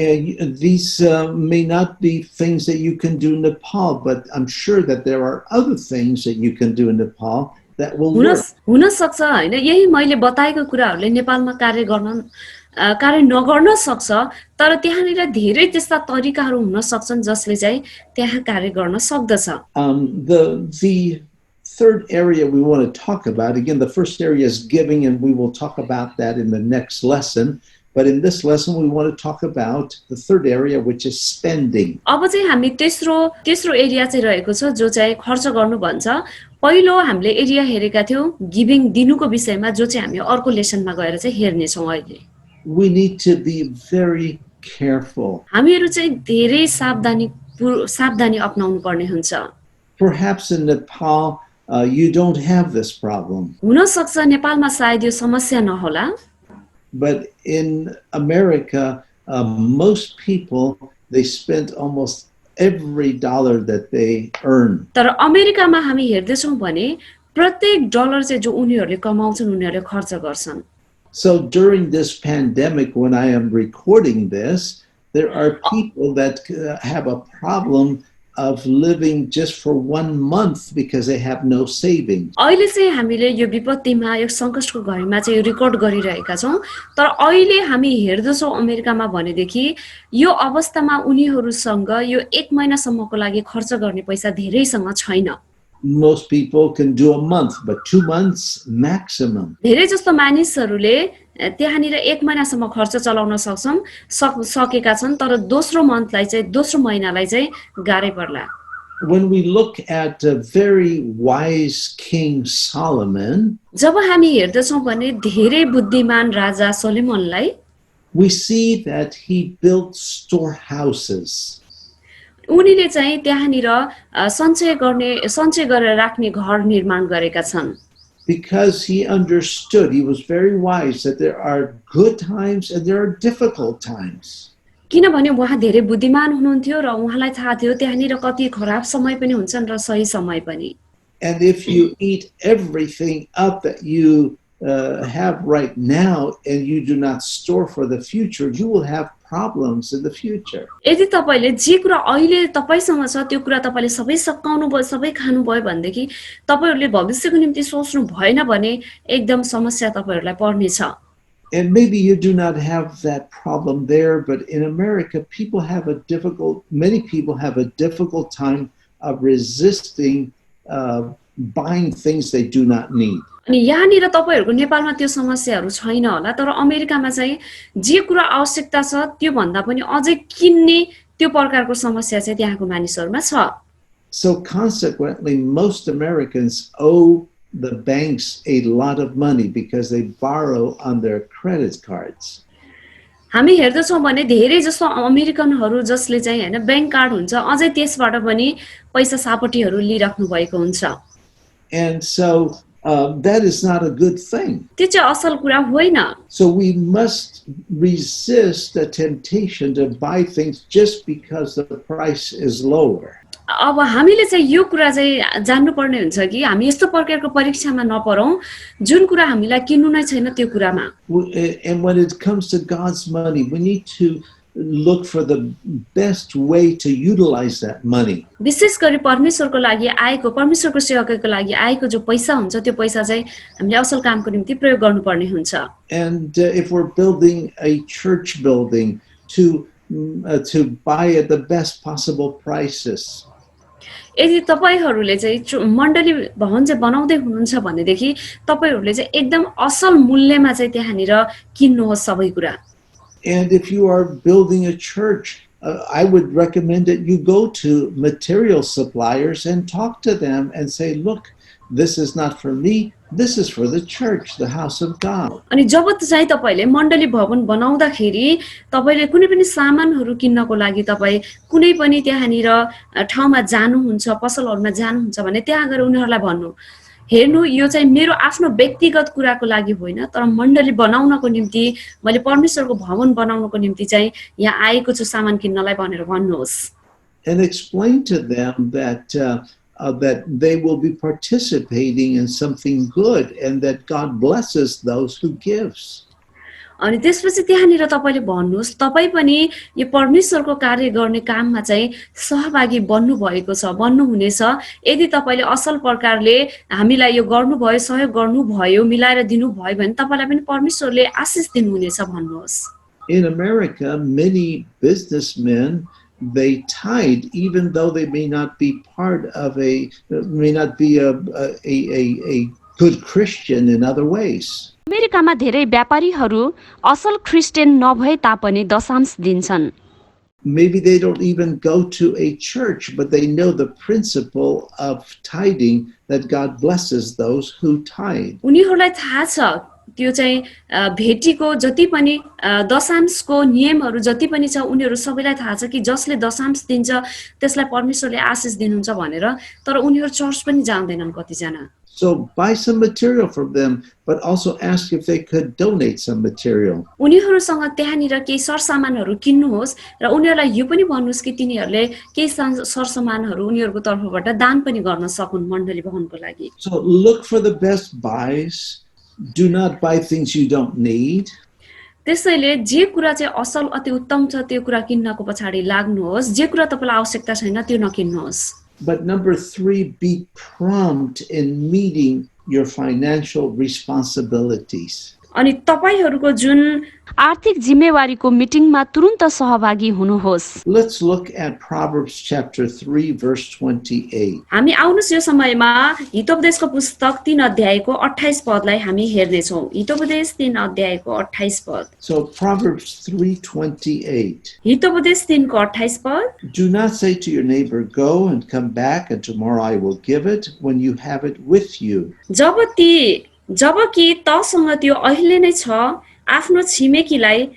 These may not be things that you can do in Nepal, but I'm sure that there are other things that you can do in Nepal that will work. हुन सक्छ हैन, यही मैले बताएको कुराहरुले नेपालमा कार्य नगर्न सक्छ, तर त्यहाँनिर धेरै त्यस्ता तरिकाहरू हुन सक्छन् जसले चाहिँ त्यहाँ कार्य गर्न सक्दछ। The third area we want to talk about, again, the first area is giving, and we will talk about that in the next lesson. But in this lesson, we want to talk about the third area, which is spending. अब चाहिँ हामी तेस्रो area चाहिँ रहेको छ जो चाहिँ खर्च गर्नु भन्छ। पहिलो हामीले एरिया हेरेका थियौं गिभिङ दिनुको विषयमा, जो चाहिँ हामी अर्को लेसनमा गएर चाहिँ हेर्ने छौं अहिले। We need to be very careful. हामीहरु चाहिँ धेरै सावधानी अपनाउनु पर्ने हुन्छ। Perhaps in Nepal, you don't have this problem. हुन सक्छ नेपालमा सायद यो समस्या नहोला। But in America, most people, they spend almost every dollar that they earn. तर अमेरिकामा हामी हेर्दैछौं भने प्रत्येक डलर चाहिँ जो उनीहरूले कमाउँछन् उनीहरूले खर्च गर्छन्। So during this pandemic, when I am recording this, there are people that have a problem of living just for 1 month because they have no savings. अहिले चाहिँ हामीले यो विपत्तिमा यो सङ्कटको घडीमा चाहिँ यो रेकर्ड गरिरहेका छौँ, तर अहिले हामी हेर्दछौँ अमेरिकामा भनेदेखि यो अवस्थामा उनीहरूसँग यो 1 महिनासम्मको लागि खर्च गर्ने पैसा धेरैसँग छैन। Most people can do a month, but 2 months maximum. धेरै जस्तो मानिसहरूले त्यहाँनिर 1 महिनासम्म खर्च चलाउन सकेका छन्, तर दोस्रो मन्थलाई चाहिँ दोस्रो महिनालाई चाहिँ गाह्रै पर्ला। When we look at a very wise King Solomon, जब हामी हेर्दछौँ भने धेरै बुद्धिमान राजा सोलोमनलाई we see that he built storehouses. उनीले चाहिँ त्यहाँनिर सञ्चय गरेर राख्ने घर निर्माण गरेका छन्। Because he understood, he was very wise, that there are good times and there are difficult times. किनभने उहाँ धेरै बुद्धिमान हुनुहुन्थ्यो र उहाँलाई थाहा थियो त्यहाँनिर कति खराब समय पनि हुन्छन् र सही समय पनि। And if you eat everything up that you have right now and you do not store for the future, you will have problems in the future. यदि तपाईले जे कुरा अहिले तपाईसँग छ त्यो कुरा तपाईले सबै सकाउनु भयो, सबै खानु भयो भनेदेखि तपाईहरुले भविष्यको निम्ति सोच्नु भएन भने एकदम समस्या तपाईहरुलाई पर्नेछ। And maybe you do not have that problem there, but in America, many people have a difficult time of resisting buying things they do not need. अनि यहाँनिर तपाईहरुको नेपालमा त्यो समस्याहरु छैन होला, तर अमेरिकामा चाहिँ जे कुरा आवश्यकता छ त्यो भन्दा पनि अझै किन्ने त्यो प्रकारको समस्या चाहिँ त्यहाँको मानिसहरुमा छ। So consequently, most Americans owe the banks a lot of money because they borrow on their credit cards. हामी हेर्दछौं भने धेरै जसो अमेरिकनहरु जसले चाहिँ हैन बैंक कार्ड हुन्छ अझै त्यसबाट पनि पैसा सापटीहरु लिइराख्नु भएको हुन्छ। And so that is not a good thing. त्यो चाहिँ असल कुरा होइन। So we must resist the temptation to buy things just because the price is lower. अब हामीले चाहिँ यो कुरा चाहिँ जान्नु पर्ने हुन्छ कि हामी यस्तो प्रकारको परीक्षामा नपरौं जुन कुरा हामीलाई किन्नु नै छैन त्यो कुरामा। And when it comes to God's money, we need to look for the best way to utilize that money. विशेष गरी परमेश्वरको लागि आएको परमेश्वरको सेवाको लागि आएको जो पैसा हुन्छ त्यो पैसा चाहिँ हामीले असल कामको निम्ति प्रयोग गर्नुपर्ने हुन्छ। And if we're building a church building, to buy at the best possible prices. यदि तपाईहरुले चाहिँ मण्डली भवन चाहिँ बनाउँदै हुनुहुन्छ भनेदेखि तपाईहरुले चाहिँ एकदम असल मूल्यमा चाहिँ त्यहाँनिर किन्नुहोस् सबै कुरा। And if you are building a church, I would recommend that you go to material suppliers and talk to them and say, look, this is not for me, this is for the church, the house of God. अनि जब चाहिँ तपाईले मण्डली भवन बनाउँदाखेरि तपाईले कुनै पनि सामानहरु किन्नको लागि तपाई कुनै पनि त्यहाँनिर ठाउँमा जानुहुन्छ, पसलहरुमा जानुहुन्छ भने त्यहाँ गएर उनीहरुलाई भन्नु, हेर्नु यो चाहिँ मेरो आफ्नो व्यक्तिगत कुराको लागि होइन, तर मण्डली बनाउनको निम्ति मैले परमेश्वरको भवन बनाउनको निम्ति चाहिँ यहाँ आएको छु सामान किन्नलाई भनेर भन्नुहोस्। And explain to them that that they will be participating in something good and that God blesses those who gives. अनि त्यसपछि त्यहाँनिर तपाईले भन्नुस् तपाई पनि यो परमेश्वरको कार्य गर्ने काममा चाहिँ सहभागी बन्नु भएको छ, बन्नु हुनेछ। यदि तपाईले असल प्रकारले हामीलाई यो गर्नुभयो, सहयोग गर्नुभयो, मिलाएर दिनुभयो भने तपाईलाई पनि परमेश्वरले आशीष दिनुहुनेछ भन्नुहोस्। In America, many businessmen, they tithe even though they may not be a good Christian in other ways. अमेरिकामा धेरै व्यापारीहरू असल क्रिस्चियन नभए तापनि दशांश दिन्छन्। Maybe they don't even go to a church, but they know the principle of tithing, that God blesses those who tithe. उनीहरूलाई थाहा छ त्यो चाहिँ भेटीको जति पनि दशांशको नियमहरू जति पनि छ उनीहरू सबैलाई थाहा छ कि जसले दशांश दिन्छ त्यसलाई परमेश्वरले आशिष दिनुहुन्छ भनेर, तर उनीहरू चर्च पनि जाँदैनन् कतिजना। So buy some material from them, but also ask if they could donate some material. उनीहरूसँग त्यहाँनिर केही सरसामानहरू किन्नुहोस् र उनीहरूलाई यो पनि भन्नुहोस् कि तिनीहरूले केही सरसामानहरू उनीहरूको तर्फबाट दान पनि गर्न सकुन् मण्डली भवनको लागि। So look for the best buys. Do not buy things you don't need. त्यसैले जे कुरा चाहिँ असल अति उत्तम छ त्यो कुरा किन्नको पछाडि लाग्नुहोस्, जे कुरा तपाईलाई आवश्यकता छैन त्यो नकिन्नुहोस्। But number 3, be prompt in meeting your financial responsibilities. अनि तपाईहरुको जुन आर्थिक जिम्मेवारीको मिटिङमा तुरुन्त सहभागी हुनुहोस्। Let's look at Proverbs chapter 3 verse 28. हामी आउनुस् यो समयमा हितोपदेशको पुस्तक 3 अध्यायको 28 पदलाई हामी हेर्ने छौं। हितोपदेश 3 अध्यायको 28 पद। So Proverbs 3:28. हितोपदेश 3 को 28 पद। Do not say to your neighbor, go and come back, and tomorrow I will give it, when you have it with you. जबकि तसँग त्यो अहिले नै छ, आफ्नो छिमेकीलाई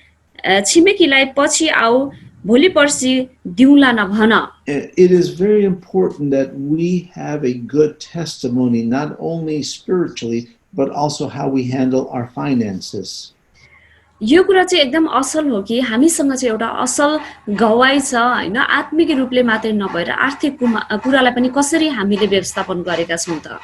पछि आऊ, भोलि पर्सि दिउँला नभन। It is very important that we have a good testimony, not only spiritually, but also how we handle our finances. यो कुरा चाहिँ एकदम असल हो कि हामीसँग चाहिँ एउटा असल गवाई छ हैन, आत्मिक रूपले मात्रै नभएर आर्थिक कुरालाई पनि कसरी हामीले व्यवस्थापन गरेका छौं त।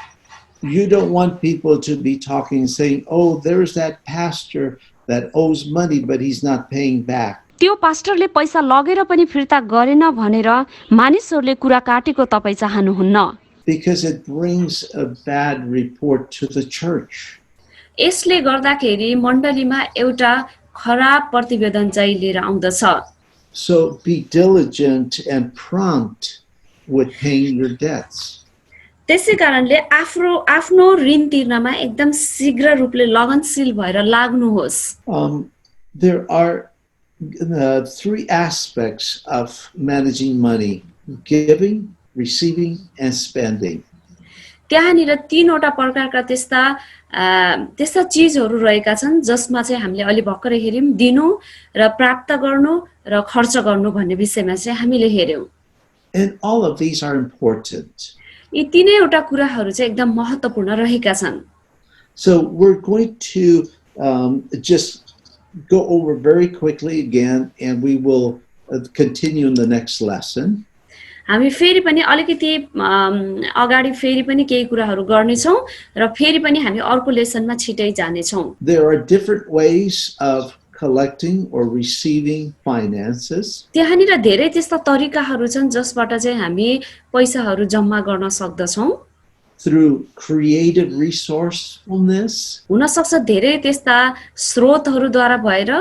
You don't want people to be talking, saying, oh, there's that pastor that owes money, but he's not paying back. त्यो पास्टरले पैसा लगेर पनि फिर्ता गरेन भनेर मानिसहरूले कुरा काटेको तपाई चाहनुहुन्न। Because it brings a bad report to the church. यसले गर्दाखेरि मण्डलीमा एउटा खराब प्रतिवेदन चाहिँ लिएर आउँदछ। So be diligent and prompt with paying your debts. त्यसै कारणले आफ्नो ऋण तिर्नमा एकदम शीघ्र रूपले लगनशील भएर लाग्नुहोस्। There are 3 aspects of managing money: giving, receiving, and spending. त्यहाँनिर 3 वटा प्रकारका त्यस्ता चीजहरू रहेका छन् जसमा चाहिँ हामीले अलि भर्खरै हेर्यौं, दिनु र प्राप्त गर्नु र खर्च गर्नु भन्ने विषयमा चाहिँ हामीले हेर्यौं। And all of these are important. यी तीनैवटा कुराहरू चाहिँ एकदम महत्त्वपूर्ण रहेका छन्। So we're going to just go over very quickly again, and we will continue in the next lesson. हामी फेरि पनि अलिकति अगाडि फेरि पनि केही कुराहरू गर्ने छौं र फेरि पनि हामी अर्को लेसनमा छिटै जाने छौं। There are different ways of collecting or receiving finances. त्यहाँनिर धेरै त्यस्ता तरिकाहरू छन् जसबाट चाहिँ हामी पैसाहरू जम्मा गर्न सक्दछौं। Through creative resourcefulness. हुन सक्छ धेरै त्यस्ता स्रोतहरूद्वारा भएर।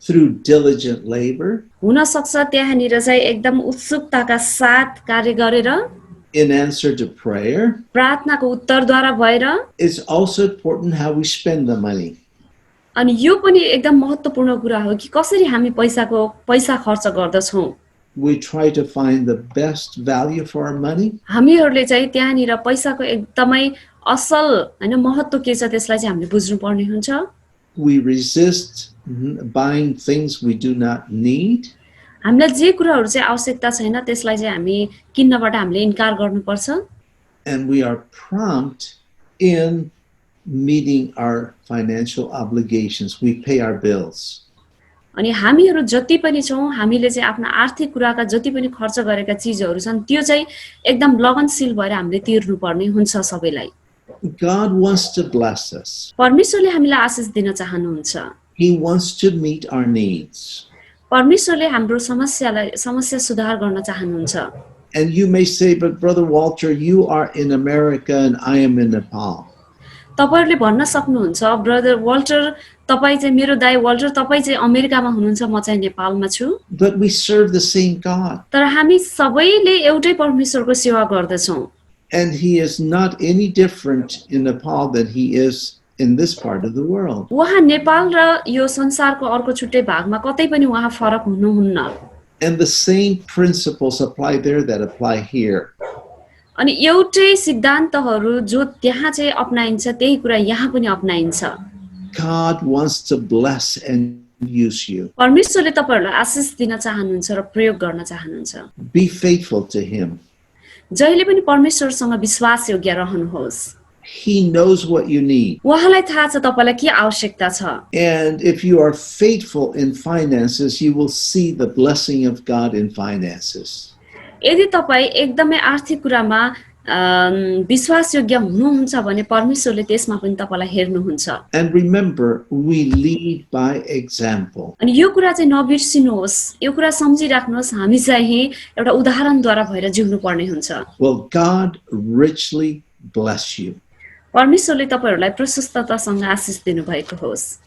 Through diligent labor. हुन सक्छ त्यहाँनिर चाहिँ एकदम उत्सुकताका साथ कार्य गरेर। In answer to prayer. प्रार्थनाको उत्तरद्वारा भएर। It's also important how we spend the money. अनि यो पनि एकदम महत्त्वपूर्ण कुरा हो कि कसरी हामी पैसा खर्च गर्दछौं। We try to find the best value for our money. हामीहरूले चाहिँ त्यहाँनिर पैसाको एकदमै असल हैन महत्त्व के छ त्यसलाई चाहिँ हामीले बुझ्नु पर्ने हुन्छ। We resist buying things we do not need. हामीलाई जे कुराहरू चाहिँ आवश्यकता छैन त्यसलाई चाहिँ हामी किन्नबाट हामीले इन्कार गर्नुपर्छ। And we are prompt in meeting our financial obligations. We pay our bills. अनि हामीहरू जति पनि छौं हामीले चाहिँ आफ्नो आर्थिक कुराका जति पनि खर्च गरेका चीजहरू छन् त्यो चाहिँ एकदम लगनशील भएर हामीले तिर्नु पर्ने हुन्छ सबैलाई। God wants to bless us. परमेश्वरले हामीलाई आशीष दिन चाहनुहुन्छ। He wants to meet our needs. परमेश्वरले हाम्रो समस्या सुधार गर्न चाहनुहुन्छ। And you may say, but Brother Walter, you are in America and I am in Nepal. तपाईहरुले भन्न सक्नुहुन्छ ब्रदर वाल्टर तपाई चाहिँ मेरो दाइ वाल्टर तपाई चाहिँ अमेरिकामा हुनुहुन्छ म चाहिँ नेपालमा छु। But we serve the same God. तर हामी सबैले एउटै परमेश्वरको सेवा गर्दछौं। And he is not any different in Nepal than he is in this part of the world. उहाँ नेपाल र यो संसारको अर्को छुट्टै भागमा कतै पनि उहाँ फरक हुनुहुन्न। And the same principles apply there that apply here. अनि एउटै सिद्धान्तहरू जो त्यहाँ चाहिँ अपनाइन्छ त्यही कुरा यहाँ पनि अपनाइन्छ। God wants to bless and use you. परमेश्वरले तपाईहरुलाई आशिष दिन चाहनुहुन्छ र प्रयोग गर्न चाहनुहुन्छ। Be faithful to him. जहिले पनि परमेश्वरसँग विश्वास योग्य रहनुहोस्। He knows what you need. उहाँलाई थाहा छ तपाईलाई के आवश्यकता छ। And if you are faithful in finances, you will see the blessing of God in finances. यदि तपाई एकदमै आर्थिक कुरामा विश्वास योग्य हुनुहुन्छ भने परमेश्वरले त्यसमा पनि तपाईलाई हेर्नुहुन्छ। And remember, we lead by example. अनि यो कुरा चाहिँ नबिर्सिनुहोस्, यो कुरा सम्झिराख्नुहोस्, हामी चाहिँ एउटा उदाहरणद्वारा भएर जिउनु पर्ने हुन्छ। Well, God richly bless you. परमेश्वरले तपाईहरुलाई प्रशस्ततासँग आशिष दिनु भएको होस्।